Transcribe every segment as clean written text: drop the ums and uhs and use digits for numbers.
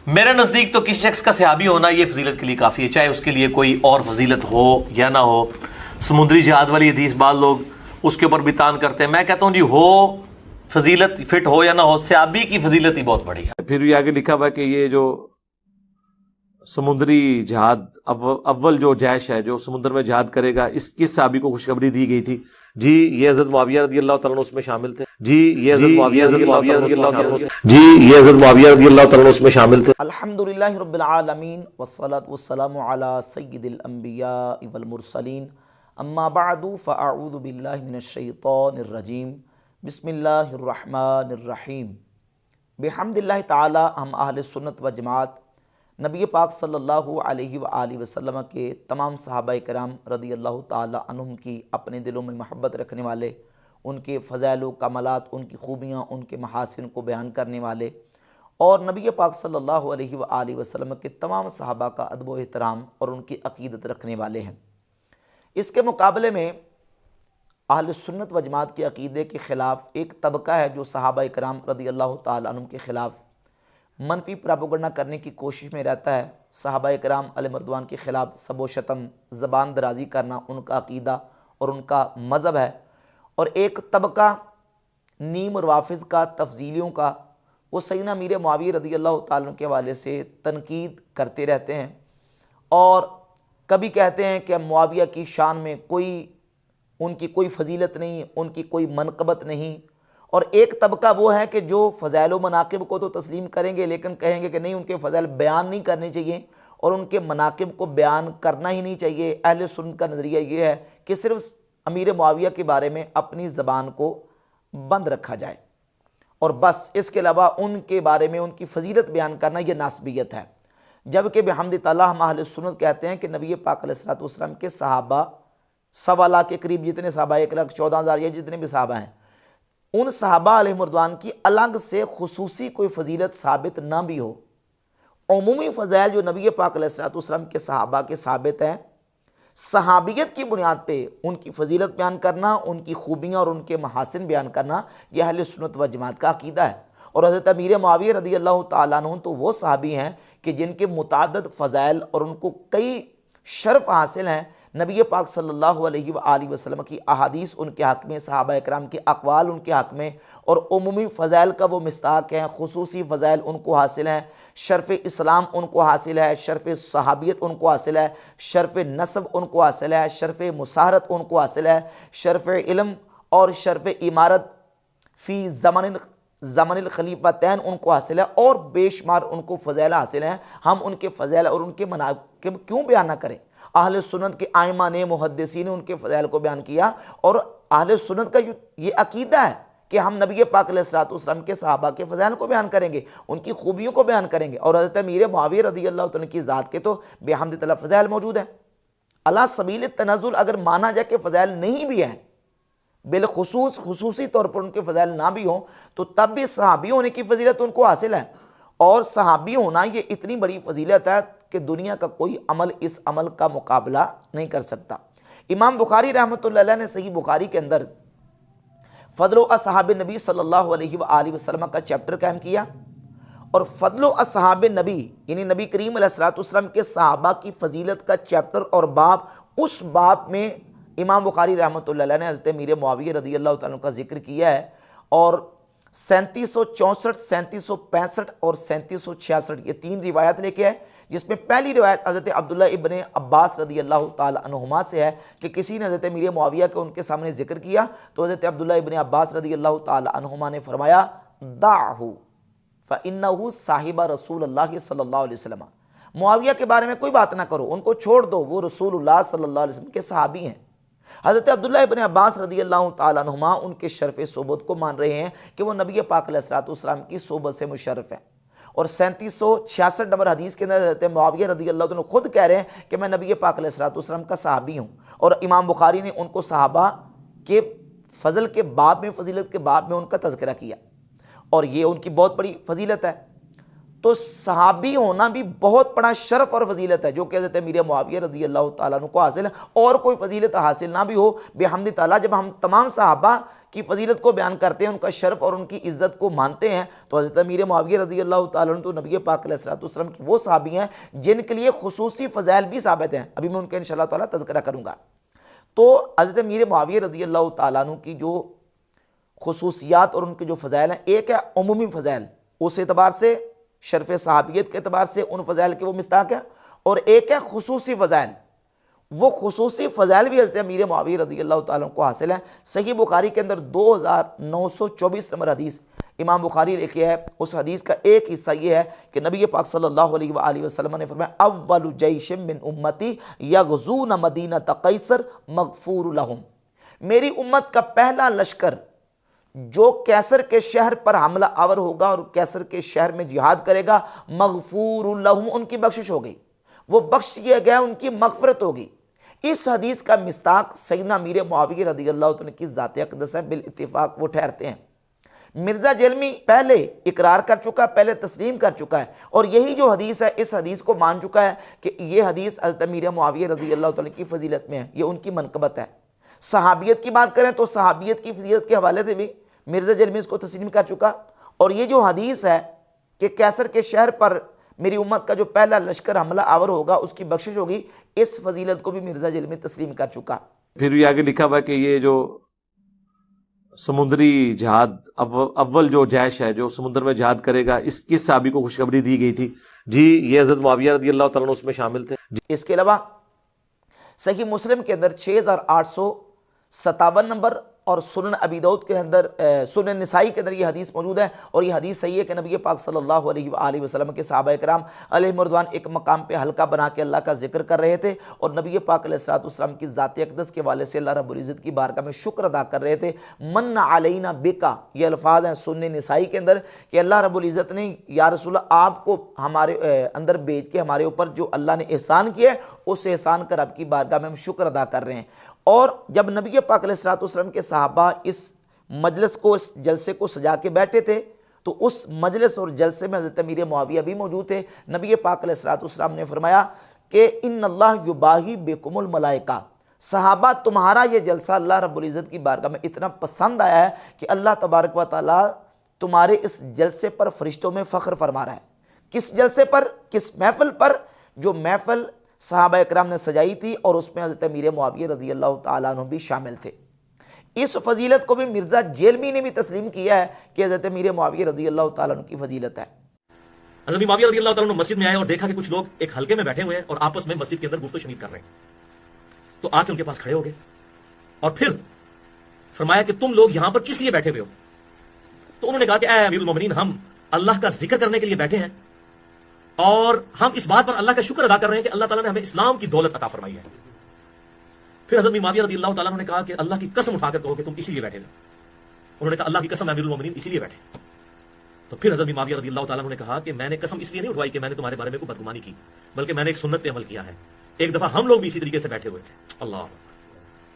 میرے نزدیک تو کسی شخص کا صحابی ہونا یہ فضیلت کے لیے کافی ہے، چاہے اس کے لیے کوئی اور فضیلت ہو یا نہ ہو۔ سمندری جہاد والی حدیث بعض لوگ اس کے اوپر بھی تان کرتے ہیں، میں کہتا ہوں جی ہو فضیلت، فٹ ہو یا نہ ہو، صحابی کی فضیلت ہی بہت بڑی ہے۔ پھر بھی آگے لکھا ہوا کہ یہ جو سمندری جہاد اول جو جیش ہے جو سمندر میں جہاد کرے گا، اس کس صحابی کو خوشخبری دی گئی تھی؟ جی یہ حضرت معاویہ رضی اللہ تعالیٰ عنہ اس میں شامل تھے۔ جی یہ حضرت معاویہ رضی اللہ تعالیٰ عنہ اس میں شامل تھے۔ الحمدللہ رب العالمین والصلاة والسلام علی سید الانبیاء والمرسلین، اما بعد فاعوذ باللہ من الشیطان الرجیم، بسم اللہ الرحمن الرحیم۔ بحمد اللہ تعالی ہم اہل سنت و جماعت نبی پاک صلی اللہ علیہ وآلہ وسلم کے تمام صحابہ کرام رضی اللہ تعالی عنہم کی اپنے دلوں میں محبت رکھنے والے، ان کے فضائل و کمالات، ان کی خوبیاں، ان کے محاسن کو بیان کرنے والے، اور نبی پاک صلی اللہ علیہ وآلہ وسلم کے تمام صحابہ کا ادب و احترام اور ان کی عقیدت رکھنے والے ہیں۔ اس کے مقابلے میں اہل سنت و جماعت کے عقیدے کے خلاف ایک طبقہ ہے جو صحابہ کرام رضی اللہ تعالی عنہم کے خلاف منفی پراپوگنڈا کرنے کی کوشش میں رہتا ہے۔ صحابہ کرام علیہ رضوان کے خلاف سب و شتم، زبان درازی کرنا ان کا عقیدہ اور ان کا مذہب ہے، اور ایک طبقہ نیم روافض کا، تفضیلیوں کا، وہ سیدنا امیر معاویہ رضی اللہ تعالیٰ عنہ کے حوالے سے تنقید کرتے رہتے ہیں، اور کبھی کہتے ہیں کہ معاویہ کی شان میں ان کی کوئی فضیلت نہیں، ان کی کوئی منقبت نہیں، اور ایک طبقہ وہ ہے کہ جو فضائل و مناقب کو تو تسلیم کریں گے لیکن کہیں گے کہ نہیں، ان کے فضائل بیان نہیں کرنے چاہیے اور ان کے مناقب کو بیان کرنا ہی نہیں چاہیے۔ اہل سنت کا نظریہ یہ ہے کہ صرف امیر معاویہ کے بارے میں اپنی زبان کو بند رکھا جائے اور بس، اس کے علاوہ ان کے بارے میں ان کی فضیلت بیان کرنا یہ ناسبیت ہے۔ جبکہ بحمد تعالیٰ ہم اہل سنت کہتے ہیں کہ نبی پاک علیہ الصلوۃ والسلام کے صحابہ 1.25 لاکھ کے قریب جتنے صحابہ، 1,14,000 یا جتنے بھی صحابہ ہیں، ان صحابہ علیہ رضوان کی الگ سے خصوصی کوئی فضیلت ثابت نہ بھی ہو، عمومی فضائل جو نبی پاک علیہ الصلوۃ والسلام کے صحابہ کے ثابت ہیں، صحابیت کی بنیاد پہ ان کی فضیلت بیان کرنا، ان کی خوبیاں اور ان کے محاسن بیان کرنا، یہ اہل سنت و جماعت کا عقیدہ ہے۔ اور حضرت امیر معاویہ رضی اللہ تعالیٰ عنہ تو وہ صحابی ہیں کہ جن کے متعدد فضائل اور ان کو کئی شرف حاصل ہیں۔ نبی پاک صلی اللہ علیہ وآلہ وسلم کی احادیث ان کے حق میں، صحابہ اکرام کے اقوال ان کے حق میں، اور عمومی فضائل کا وہ مصداق ہیں، خصوصی فضائل ان کو حاصل ہیں، شرف اسلام ان کو حاصل ہے، شرف صحابیت ان کو حاصل ہے، شرف نسب ان کو حاصل ہے، شرف مساہرت ان کو حاصل ہے، شرف علم اور شرف امارت فی زمن الخلیفتین ان کو حاصل ہے، اور بے شمار ان کو فضائل حاصل ہیں۔ ہم ان کے فضائل اور ان کے مناقب کیوں بیان نہ کریں؟ اہل سنت کے ائمہ نے، محدثین نے ان کے فضائل کو بیان کیا، اور اہل سنت کا یہ عقیدہ ہے کہ ہم نبی پاک علیہ الصلوۃ والسلام کے صحابہ کے فضائل کو بیان کریں گے، ان کی خوبیوں کو بیان کریں گے، اور حضرت امیر معاویہ رضی اللہ تعالیٰ کی ذات کے تو بحمد اللہ فضائل موجود ہیں۔ علی سبیل التنزل اگر مانا جائے کہ فضائل نہیں بھی ہیں، بالخصوص خصوصی طور پر ان کے فضائل نہ بھی ہوں، تو تب بھی صحابی ہونے کی فضیلت ان کو حاصل ہے، اور صحابی ہونا یہ اتنی بڑی فضیلت ہے کہ دنیا کا کوئی عمل اس عمل کا مقابلہ نہیں کر سکتا۔ امام بخاری رحمۃ اللہ علیہ نے صحیح بخاری کے اندر فضل و اصحاب نبی صلی اللہ علیہ وآلہ وسلم کا چیپٹر قائم کیا، اور فضل و اصحاب نبی یعنی نبی کریم علیہ الصلوۃ والسلام کے صحابہ کی فضیلت کا چیپٹر اور باب، اس باب میں امام بخاری رحمۃ اللہ علیہ نے حضرت امیر معاویہ رضی اللہ تعالیٰ عنہ کا ذکر کیا ہے، اور 3764، 3765 اور 3766 یہ 3 روایت لے کے ہے، جس میں پہلی روایت حضرت عبداللہ ابن عباس رضی اللہ تعالی عنہما سے ہے کہ کسی نے حضرت امیر معاویہ کو ان کے سامنے ذکر کیا تو حضرت عبداللہ ابن عباس رضی اللہ تعالی عنہما نے فرمایا دعہ فإنہ صاحب رسول اللہ صلی اللہ علیہ وسلم، معاویہ کے بارے میں کوئی بات نہ کرو، ان کو چھوڑ دو، وہ رسول اللہ صلی اللہ علیہ وسلم کے صحابی ہیں۔ حضرت عبداللہ ابن عباس رضی اللہ تعالیٰ عنہما ان کے شرف صحبت کو مان رہے ہیں کہ وہ نبی پاک علیہ الصلوۃ والسلام کی صحبت سے مشرف ہیں، اور 3766 نمبر حدیث کے اندر حضرت معاویہ رضی اللہ عنہ خود کہہ رہے ہیں کہ میں نبی پاک علیہ الصلوۃ والسلام کا صحابی ہوں، اور امام بخاری نے ان کو صحابہ کے فضل کے باب میں، فضیلت کے باب میں ان کا تذکرہ کیا، اور یہ ان کی بہت بڑی فضیلت ہے۔ تو صحابی ہونا بھی بہت بڑا شرف اور فضیلت ہے جو کہ حضرت امیر معاویہ رضی اللہ تعالیٰ عنہ کو حاصل ہے، اور کوئی فضیلت حاصل نہ بھی ہو بحمد تعالیٰ۔ جب ہم تمام صحابہ کی فضیلت کو بیان کرتے ہیں، ان کا شرف اور ان کی عزت کو مانتے ہیں، تو حضرت امیر معاویہ رضی اللہ تعالیٰ عنہ تو نبی پاک علیہ الصلوۃ والسلام کے وہ صحابی ہیں جن کے لیے خصوصی فضائل بھی ثابت ہیں، ابھی میں ان کا انشاءاللہ تعالیٰ تذکرہ کروں گا۔ تو حضرت امیر معاویہ رضی اللہ تعالیٰ عنہ کی جو خصوصیات اور ان کے جو فضائل ہیں، ایک ہے عمومی فضائل، اس اعتبار سے شرف صحابیت کے اعتبار سے ان فضائل کے وہ مستحق ہیں، اور ایک ہے خصوصی فضائل، وہ خصوصی فضائل بھی حضرت امیر معاویہ رضی اللہ تعالیٰ عنہ کو حاصل ہیں۔ صحیح بخاری کے اندر 2924 نمبر حدیث امام بخاری لکھے ہے، اس حدیث کا ایک حصہ یہ ہے کہ نبی پاک صلی اللہ علیہ وآلہ وسلم نے فرمایا اول جیش من امتی یغزون مدینہ قیصر مغفور لہم، میری امت کا پہلا لشکر جو کیسر کے شہر پر حملہ آور ہوگا اور کیسر کے شہر میں جہاد کرے گا، مغفور لہم، ان کی بخشش ہو گئی، وہ بخش دیا گیا، ان کی مغفرت ہوگی۔ اس حدیث کا مصداق سیدنا امیر معاویہ رضی اللہ عنہ کی ذات اقدس ہے، بالاتفاق وہ ٹھہرتے ہیں۔ مرزا جیلمی پہلے اقرار کر چکا، پہلے تسلیم کر چکا ہے، اور یہی جو حدیث ہے اس حدیث کو مان چکا ہے کہ یہ حدیث حضرت امیر معاویہ رضی اللہ عنہ کی فضیلت میں ہے، یہ ان کی منقبت ہے۔ صحابیت کی بات کریں تو صحابیت کی فضیلت کے حوالے سے بھی مرزا جیلمی اس کو تسلیم کر چکا، اور یہ جو حدیث ہے کہ کیسر کے شہر پر میری امت کا جو پہلا لشکر حملہ آور ہوگا اس کی بخشش ہوگی، اس فضیلت کو بھی مرزا جیلمی تسلیم کر چکا۔ پھر بھی آگے لکھا ہوا ہے کہ یہ جو سمندری جہاد اول جو جیش ہے جو سمندر میں جہاد کرے گا، اس کس صحابی کو خوشخبری دی گئی تھی؟ جی یہ حضرت معاویہ رضی اللہ تعالیٰ عنہ اس میں شامل تھے۔ اس کے علاوہ صحیح مسلم کے اندر 6857 نمبر اور سنن ابی داؤد کے اندر سنن نسائی کے اندر یہ حدیث موجود ہے، اور یہ حدیث صحیح ہے کہ نبی پاک صلی اللہ علیہ وآلہ وسلم کے صحابہ کرام علیہم رضوان ایک مقام پہ حلقہ بنا کے اللہ کا ذکر کر رہے تھے، اور نبی پاک علیہ الصلوۃ والسلام کی ذات اقدس کے والے سے اللہ رب العزت کی بارگاہ میں شکر ادا کر رہے تھے۔ من علینا بکا، یہ الفاظ ہیں سنن نسائی کے اندر کہ اللہ رب العزت نے یا رسول اللہ آپ کو ہمارے اندر بھیج کے ہمارے اوپر جو اللہ نے احسان کیا ہے اس احسان کا رب کی بارگاہ میں ہم شکر ادا کر رہے ہیں۔ اور جب نبی پاک علیہ الصلوۃ والسلام کے صحابہ اس مجلس کو، اس جلسے کو سجا کے بیٹھے تھے، تو اس مجلس اور جلسے میں حضرت امیر معاویہ بھی موجود تھے۔ نبی پاک علیہ الصلوۃ والسلام نے فرمایا کہ ان اللہ یباہی بکم الملائکہ، صحابہ تمہارا یہ جلسہ اللہ رب العزت کی بارگاہ میں اتنا پسند آیا ہے کہ اللہ تبارک و تعالیٰ تمہارے اس جلسے پر فرشتوں میں فخر فرما رہا ہے۔ کس جلسے پر؟ کس محفل پر؟ جو محفل صحابہ اکرام نے سجائی تھی، اور اس میں حضرت امیر معاویہ رضی اللہ تعالیٰ عنہ بھی شامل تھے۔ اس فضیلت کو بھی مرزا جیلمی نے بھی تسلیم کیا ہے کہ حضرت امیر معاویہ رضی اللہ تعالیٰ عنہ کی فضیلت ہے۔ حضرت معاویہ رضی اللہ تعالیٰ عنہ مسجد میں آئے اور دیکھا کہ کچھ لوگ ایک حلقے میں بیٹھے ہوئے ہیں اور آپس میں مسجد کے اندر گفت و شنید کر رہے ہیں، تو آ کے ان کے پاس کھڑے ہو گئے اور پھر فرمایا کہ تم لوگ یہاں پر کس لیے بیٹھے ہوئے ہو؟ تو انہوں نے کہا کہ اے امیر المومنین، ہم اللہ کا ذکر کرنے کے لیے بیٹھے ہیں، اور ہم اس بات پر اللہ کا شکر ادا کر رہے ہیں کہ اللہ تعالیٰ نے ہمیں اسلام کی دولت عطا فرمائی ہے۔ پھر حضرت معاویہ رضی اللہ تعالیٰ عنہ نے کہا کہ اللہ کی قسم اٹھا کر کہو کہ تم اسی لیے بیٹھے ہو۔ انہوں نے کہا اللہ کی قسم امیر المومنین اسی لیے بیٹھے۔ تو پھر حضرت معاویہ رضی اللہ تعالیٰ عنہ نے کہا کہ میں نے قسم اس لیے نہیں اٹھوائی کہ میں نے تمہارے بارے میں کوئی بدگمانی کی، بلکہ میں نے ایک سنت پہ عمل کیا ہے۔ ایک دفعہ ہم لوگ بھی اسی طریقے سے بیٹھے ہوئے تھے، اللہ،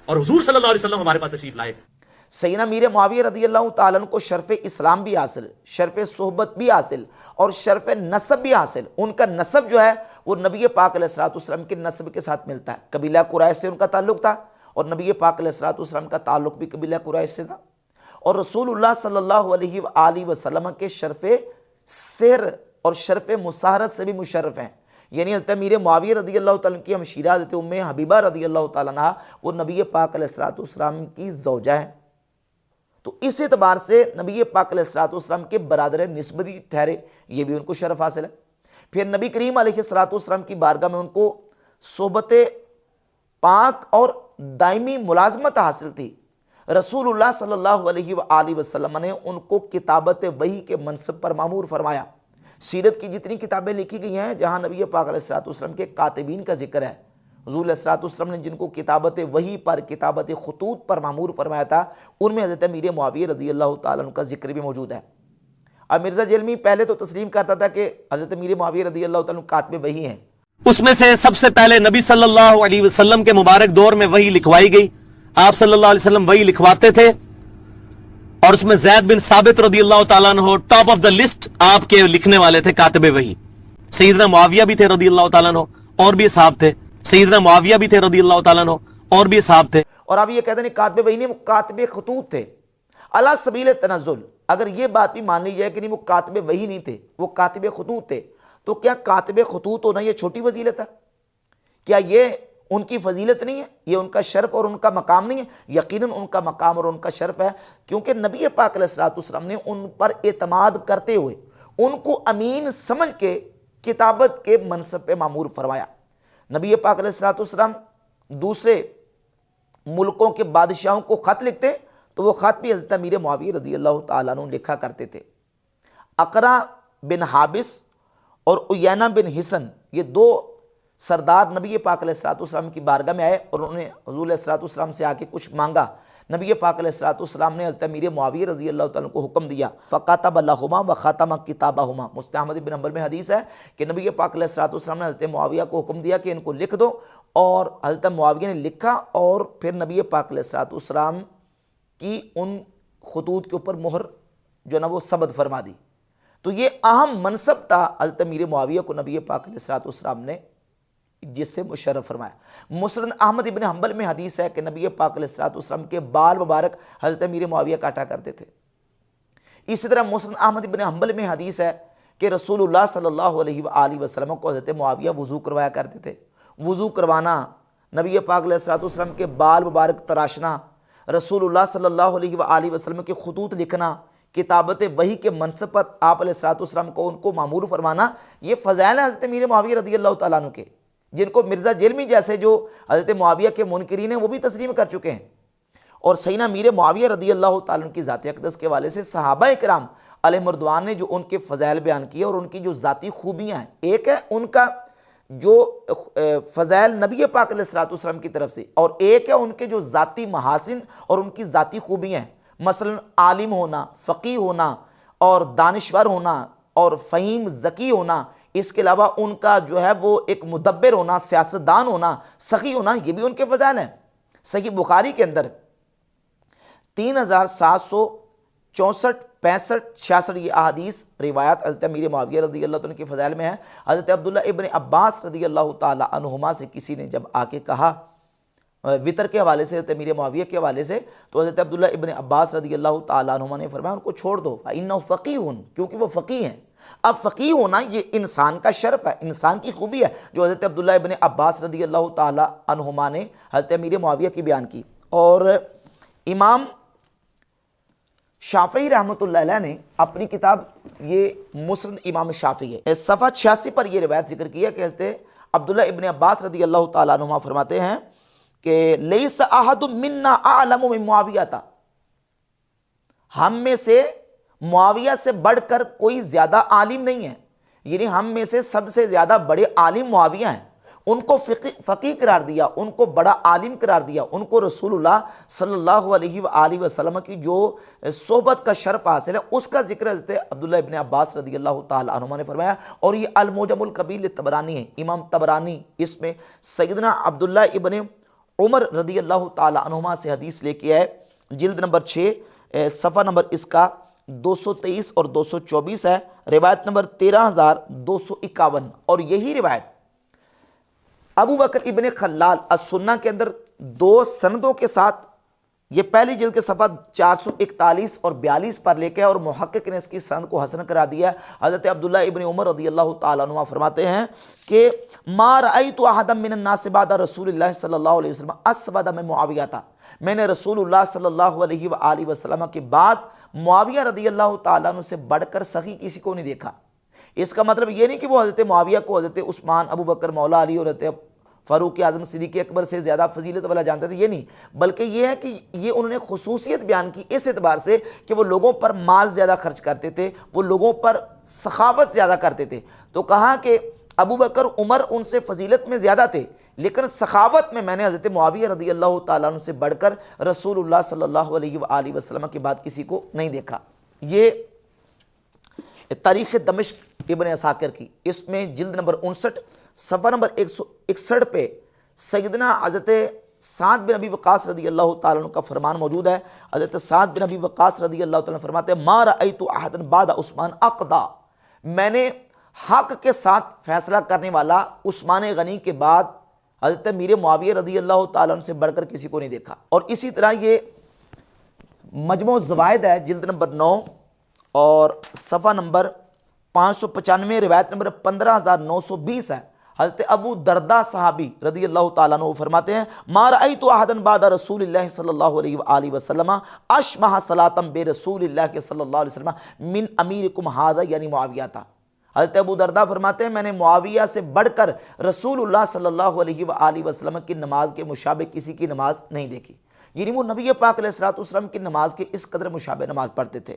اور حضور صلی اللہ علیہ وسلم ہمارے پاس تشریف لائے۔ سیدنا امیر معاویہ رضی اللہ تعالیٰ عنہ کو شرف اسلام بھی حاصل، شرف صحبت بھی حاصل، اور شرف نسب بھی حاصل۔ ان کا نسب جو ہے وہ نبی پاک علیہ الصلوۃ والسلام کے نسب کے ساتھ ملتا ہے۔ قبیلہ قریش سے ان کا تعلق تھا، اور نبی پاک علیہ الصلوۃ والسلام کا تعلق بھی قبیلہ قریش سے تھا، اور رسول اللہ صلی اللہ علیہ وآلہ وسلم کے شرف سحر اور شرف مساہرت سے بھی مشرف ہیں۔ یعنی حضرت امیر معاویہ رضی اللہ تعالیٰ عنہ کی ہمشیرہ حضرت ام حبیبہ رضی اللہ تعالیٰ عنہ وہ نبی پاک علیہ الصلوۃ والسلام کی زوجہ ہیں، تو اس اعتبار سے نبی پاک علیہ الصلوۃ والسلام کے برادر نسبتی ٹھہرے، یہ بھی ان کو شرف حاصل ہے۔ پھر نبی کریم علیہ الصلوۃ والسلام کی بارگاہ میں ان کو صحبت پاک اور دائمی ملازمت حاصل تھی۔ رسول اللہ صلی اللہ علیہ وآلہ وسلم نے ان کو کتابت وحی کے منصب پر مامور فرمایا۔ سیرت کی جتنی کتابیں لکھی گئی ہیں جہاں نبی پاک علیہ الصلوۃ والسلام کے کاتبین کا ذکر ہے، حضور علیہ الصلوۃ والسلام نے جن کو کتابت وحی پر، کتابت خطوط پر مامور فرمایا تھا، ان میں حضرت امیر معاویہ رضی اللہ تعالیٰ عنہ کا ذکر بھی موجود ہے۔ اب مرزا جیلمی پہلے تو تسلیم کرتا تھا کہ حضرت امیر معاویہ رضی اللہ تعالیٰ عنہ کاتب وحی ہیں۔ اس میں سے سب سے پہلے نبی صلی اللہ علیہ وسلم کے مبارک دور میں وحی لکھوائی گئی، آپ صلی اللہ علیہ وسلم وحی لکھواتے تھے، اور اس میں زید بن ثابت رضی اللہ تعالیٰ عنہ ٹاپ آف دا لسٹ آپ کے لکھنے والے تھے، کاتب وحی۔ سیدنا معاویہ بھی تھے رضی اللہ تعالیٰ عنہ، اور بھی اصحاب تھے۔ سیدنا معاویہ بھی تھے رضی اللہ تعالیٰ عنہ، اور بھی اصحاب تھے۔ اور آپ یہ کہتے ہیں کاتب وحی نہیں، وہ کاتب خطوط تھے علی سبیل تنزل۔ اگر یہ بات بھی مان لی جائے کہ نہیں وہ کاتب وحی نہیں تھے، وہ کاتب خطوط تھے، تو کیا کاتب خطوط ہونا یہ چھوٹی فضیلت ہے؟ کیا یہ ان کی فضیلت نہیں ہے؟ یہ ان کا شرف اور ان کا مقام نہیں ہے؟ یقیناً ان کا مقام اور ان کا شرف ہے، کیونکہ نبی پاک علیہ الصلوۃ والسلام نے ان پر اعتماد کرتے ہوئے ان کو امین سمجھ کے کتابت کے منصب پہ مامور فرمایا۔ نبی پاک علیہ الصلوۃ والسلام دوسرے ملکوں کے بادشاہوں کو خط لکھتے تو وہ خط بھی حضرت امیر معاویہ رضی اللہ تعالیٰ عنہ لکھا کرتے تھے۔ اقرا بن حابس اور عیینہ بن حصن، یہ دو سردار نبی پاک علیہ الصلوۃ والسلام کی بارگاہ میں آئے اور انہوں نے حضور علیہ الصلوۃ والسلام سے آ کے کچھ مانگا۔ نبی پاک علیہ الصلوۃ والسلام نے حضرت امیر معاویہ رضی اللہ تعالیٰ عنہ کو حکم دیا، فَقَاتَبَ لَهُمَا وَخَاتَمَ كِتَابَهُمَا۔ مسند احمد بن حنبل میں حدیث ہے کہ نبی پاک علیہ الصلوۃ والسلام نے حضرت معاویہ کو حکم دیا کہ ان کو لکھ دو، اور حضرت معاویہ نے لکھا اور پھر نبی پاک علیہ الصلوۃ والسلام کی ان خطوط کے اوپر مہر جو ہے نا وہ ثبت فرما دی۔ تو یہ اہم منصب تھا حضرت امیر معاویہ کو نبی پاک علیہ الصلوۃ والسلام نے جس سے مشرف فرمایا۔ مسند احمد بن حنبل میں حدیث ہے کہ نبی پاک علیہ الصلوۃ والسلام کے بال مبارک حضرت امیر معاویہ کاٹا کرتے تھے۔ اسی طرح مسند احمد بن حنبل میں حدیث ہے کہ رسول اللہ صلی اللہ علیہ وآلہ وسلم کو حضرت معاویہ وضو کروایا کرتے تھے۔ وضو کروانا، نبی پاک علیہ الصلوۃ والسلام کے بال مبارک تراشنا، رسول اللہ صلی اللہ علیہ وآلہ وسلم کے خطوط لکھنا، کتابت وحی کے منصب پر آپ علیہ الصلوۃ والسلام کو ان کو مامور فرمانا، یہ فضائل ہیں حضرت امیر معاویہ رضی اللہ تعالیٰ عنہ کے، جن کو مرزا جیلمی جیسے جو حضرت معاویہ کے منکرین ہیں وہ بھی تسلیم کر چکے ہیں۔ اور سیدنا امیر معاویہ رضی اللہ تعالیٰ عنہ کی ذات اقدس کے حوالے سے صحابہ کرام علیہم رضوان نے جو ان کے فضائل بیان کیے اور ان کی جو ذاتی خوبیاں ہیں، ایک ہے ان کا جو فضائل نبی پاک علیہ الصلوۃ والسلام کی طرف سے، اور ایک ہے ان کے جو ذاتی محاسن اور ان کی ذاتی خوبیاں ہیں، مثلا عالم ہونا، فقیہ ہونا اور دانشور ہونا اور فہیم ذکی ہونا، اس کے علاوہ ان کا جو ہے وہ ایک مدبر ہونا، سیاستدان ہونا، سخی ہونا، یہ بھی ان کے فضائل ہیں۔ صحیح بخاری کے اندر 3764 65 66 یہ احادیث روایات حضرت امیر معاویہ رضی اللہ عنہ کے فضائل میں ہے۔ حضرت عبداللہ ابن عباس رضی اللہ تعالی عنہما سے کسی نے جب آ کے کہا وطر کے حوالے سے، حضرت امیر معاویہ کے حوالے سے، تو حضرت عبداللہ ابن عباس رضی اللہ تعالی عنہما نے فرمایا ان کو چھوڑ دو، فَإِنَّهُ فَقِيهٌ، کیونکہ وہ فقیہ ہیں۔ اب فقیہ ہونا یہ انسان کا شرف ہے، انسان کی خوبی ہے، جو حضرت عبداللہ ابن عباس رضی اللہ تعالی عنہما نے حضرت امیر معاویہ کی بیان کی۔ اور امام شافعی رحمۃ اللہ علیہ نے اپنی کتاب، یہ مسند امام شافعی ہے، صفحہ 86 پر یہ روایت ذکر کی ہے کہ حضرت عبداللہ ابن عباس رضی اللہ تعالیٰ عنہما فرماتے ہیں کہ لیس احد منا اعلم من معاویہ، ہم میں سے معاویہ سے بڑھ کر کوئی زیادہ عالم نہیں ہے، یعنی ہم میں سے سب سے زیادہ بڑے عالم معاویہ ہیں۔ ان کو فقیہ قرار دیا، ان کو بڑا عالم قرار دیا، ان کو رسول اللہ صلی اللہ علیہ وآلہ وسلم کی جو صحبت کا شرف حاصل ہے اس کا ذکر حضرت عبداللہ ابن عباس رضی اللہ تعالی عنہما نے فرمایا۔ اور یہ المعجم الکبیر طبرانی ہے، امام طبرانی اس میں سیدنا عبداللہ ابن عمر رضی اللہ تعالی عنہما سے حدیث لے کے آئے، جلد نمبر 6 صفحہ نمبر اس کا 223 اور 224 ہے، روایت نمبر 13251۔ اور یہی روایت ابو بکر ابن خلال السنہ کے اندر 2 سندوں کے ساتھ، یہ پہلی جلد کے صفحہ 441 اور 42 پر لے کے، اور محقق نے اس کی سند کو حسن کرا دیا ہے۔ حضرت عبداللہ ابن عمر رضی اللہ تعالیٰ عنہ فرماتے ہیں کہ ما رأیت احدا من الناس بعد رسول اللہ صلی اللہ علیہ وسلم اسود من معاویہ، میں نے رسول اللہ صلی اللہ علیہ وآلہ وسلم کے بعد معاویہ رضی اللہ تعالیٰ عنہ سے بڑھ کر سخی کسی کو نہیں دیکھا۔ اس کا مطلب یہ نہیں کہ وہ حضرت معاویہ کو حضرت عثمان، ابو بکر مولا علی اور حضرت فاروق اعظم صدیق اکبر سے زیادہ فضیلت والا جانتے تھے، یہ نہیں، بلکہ یہ ہے کہ یہ انہوں نے خصوصیت بیان کی اس اعتبار سے کہ وہ لوگوں پر مال زیادہ خرچ کرتے تھے، وہ لوگوں پر سخاوت زیادہ کرتے تھے۔ تو کہا کہ ابو بکر عمر ان سے فضیلت میں زیادہ تھے، لیکن سخاوت میں میں نے حضرت معاویہ رضی اللہ تعالیٰ عنہ سے بڑھ کر رسول اللہ صلی اللہ علیہ وآلہ وسلم کے بعد کسی کو نہیں دیکھا۔ یہ تاریخ دمشق ابن عساکر کی، اس میں جلد نمبر 59 صفحہ نمبر 161 پہ سیدنا حضرت سعد بن ابی وقاص رضی اللہ تعالیٰ عنہ کا فرمان موجود ہے. حضرت سعد بن ابی وقاص رضی اللہ تعالیٰ عنہ فرماتے ہیں ما رأیت احدا بعد عثمان اقضا، میں نے حق کے ساتھ فیصلہ کرنے والا عثمان غنی کے بعد حضرت امیر معاویہ رضی اللہ تعالیٰ عنہ سے بڑھ کر کسی کو نہیں دیکھا. اور اسی طرح یہ مجموع الزوائد ہے جلد نمبر 9 اور صفحہ نمبر 595، روایت نمبر 15920 ہے. حضرت ابو درداء صحابی رضی اللہ تعالیٰ عنہ فرماتے ہیں ما رأیت احدا بعد رسول اللہ صلی اللہ علیہ وآلہ وسلم اشبہ صلاۃ برسول اللہ صلی اللہ علیہ وسلم من امیرکم ھذا، یعنی معاویہ تھا. حضرت ابو درداء فرماتے ہیں میں نے معاویہ سے بڑھ کر رسول اللہ صلی اللہ علیہ وآلہ وسلم کی نماز کے مشابہ کسی کی نماز نہیں دیکھی. یعنی وہ نبی پاک علیہ الصلوۃ والسلام کی نماز کے اس قدر مشابہ نماز پڑھتے تھے.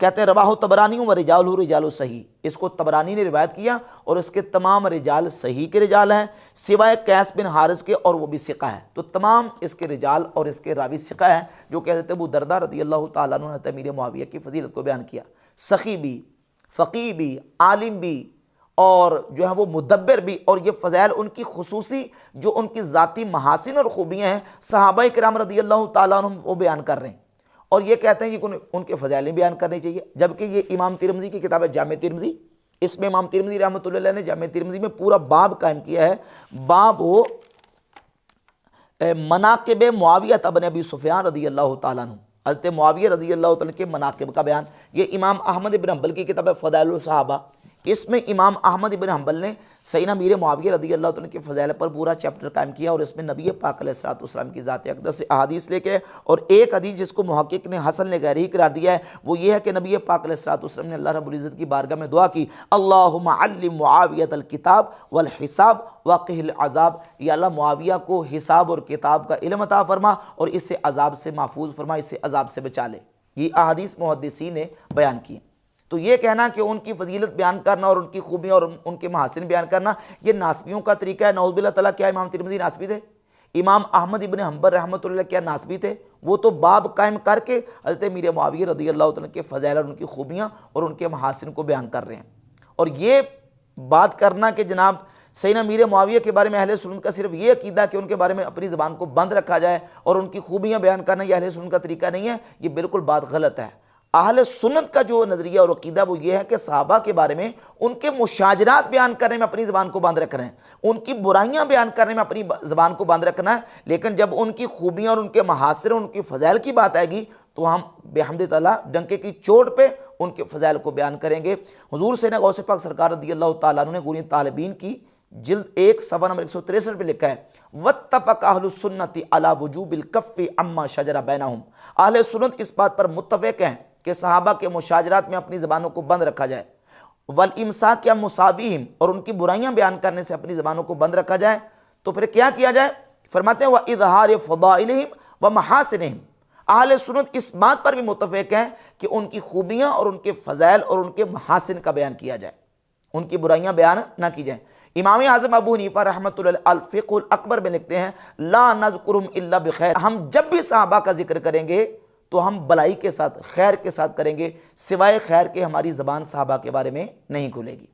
کہتے ہیں رواہ طبرانی و رجالہ رجال صحیح، اس کو طبرانی نے روایت کیا اور اس کے تمام رجال صحیح کے رجال ہیں سوائے قیس بن حارث کے، اور وہ بھی ثقہ ہے. تو تمام اس کے رجال اور اس کے راوی ثقہ ہیں، جو کہ حضرت ابو درداء رضی اللہ تعالیٰ عنہ حضرت امیر معاویہ کی فضیلت کو بیان کیا. سخی بھی، فقیہ بھی، عالم بھی، اور جو ہے وہ مدبر بھی، اور یہ فضائل ان کی خصوصی جو ان کی ذاتی محاسن اور خوبیاں ہیں صحابہ کرام رضی اللہ تعالیٰ عنہ وہ بیان کر رہے ہیں، اور یہ کہتے ہیں کہ ان کے فضائل بیان کرنے چاہیے. جبکہ یہ امام ترمذی کی کتاب ہے جامع ترمذی، اس میں امام ترمذی رحمۃ اللہ علیہ نے جامع ترمذی میں پورا باب قائم کیا ہے، باب ہو مناقب معاویہ بن ابی سفیان رضی اللہ تعالیٰ عنہ، حضرت معاویہ رضی اللہ تعالیٰ کے مناقب کا بیان. یہ امام احمد بن حنبل کی کتاب ہے فضائل الصحابہ، اس میں امام احمد بن حنبل نے سیدنا امیر معاویہ رضی اللہ تعالیٰ کے فضائل پر پورا چیپٹر قائم کیا، اور اس میں نبی پاک علیہ الصلوۃ والسلام کی ذات اقدس سے احادیث لے کے، اور ایک حدیث جس کو محقق نے حسن غیرہ قرار دیا ہے وہ یہ ہے کہ نبی پاک علیہ الصلوۃ والسلام نے اللہ رب العزت کی بارگاہ میں دعا کی اللہم علم معاویہ الکتاب والحساب وقہ العذاب، یا اللہ معاویہ کو حساب اور کتاب کا علم عطا فرما اور اس سے عذاب سے محفوظ فرما، اس سے عذاب سے بچا لے. یہ احادیث محدثین نے بیان کی. تو یہ کہنا کہ ان کی فضیلت بیان کرنا اور ان کی خوبیاں اور ان کے محاسن بیان کرنا یہ ناسبیوں کا طریقہ ہے. نعوذ باللہ تعالیٰ. کیا امام ترمذی ناسبی تھے؟ امام احمد ابن حنبل رحمۃ اللہ کیا ناسبی تھے؟ وہ تو باب قائم کر کے حضرت امیر معاویہ رضی اللہ تعالیٰ کے فضائل اور ان کی خوبیاں اور ان کے محاسن کو بیان کر رہے ہیں. اور یہ بات کرنا کہ جناب سیدنا امیر معاویہ کے بارے میں اہل سنت کا صرف یہ عقیدہ کہ ان کے بارے میں اپنی زبان کو بند رکھا جائے اور ان کی خوبیاں بیان کرنا یہ اہل سنت کا طریقہ نہیں ہے، یہ بالکل بات غلط ہے. اہل سنت کا جو نظریہ اور عقیدہ وہ یہ ہے کہ صحابہ کے بارے میں ان کے مشاجرات بیان کرنے میں اپنی زبان کو بند رکھنا ہے، ان کی برائیاں بیان کرنے میں اپنی زبان کو بند رکھنا ہے، لیکن جب ان کی خوبیاں اور ان کے محاسن اور ان کی فضائل کی بات آئے گی تو ہم بحمد تعالیٰ ڈنکے کی چوٹ پہ ان کے فضائل کو بیان کریں گے. حضور سیدنا غوث پاک سرکار رضی اللہ تعالیٰ عنہ نے غنی طالبین کی جلد 1 صفحہ نمبر 163 پہ لکھا ہے واتفق اہل السنت علی وجوب الکف عما شجر بینہم، اہل سنت اس بات پر متفق ہیں کہ صحابہ کے مشاجرات میں اپنی زبانوں کو بند رکھا جائے، والامساک عن مساویہم، اور ان کی برائیاں بیان کرنے سے اپنی زبانوں کو بند رکھا جائے. تو پھر کیا کیا جائے؟ فرماتے ہیں وَإِظْهَارِ فَضَائِلِهِمْ وَمَحَاسِنِهِمْ، اہل سنت اس بات پر بھی متفق ہیں کہ ان کی خوبیاں اور ان کے فضائل اور ان کے محاسن کا بیان کیا جائے، ان کی برائیاں بیان نہ کی جائیں. امام اعظم ابو حنیفہ رحمۃ اللہ علیہ الفقہ الاکبر میں لکھتے ہیں لا نذکرہم الا بخیر، ہم جب بھی صحابہ کا ذکر کریں گے تو ہم بلائی کے ساتھ خیر کے ساتھ کریں گے، سوائے خیر کے ہماری زبان صحابہ کے بارے میں نہیں کھلے گی.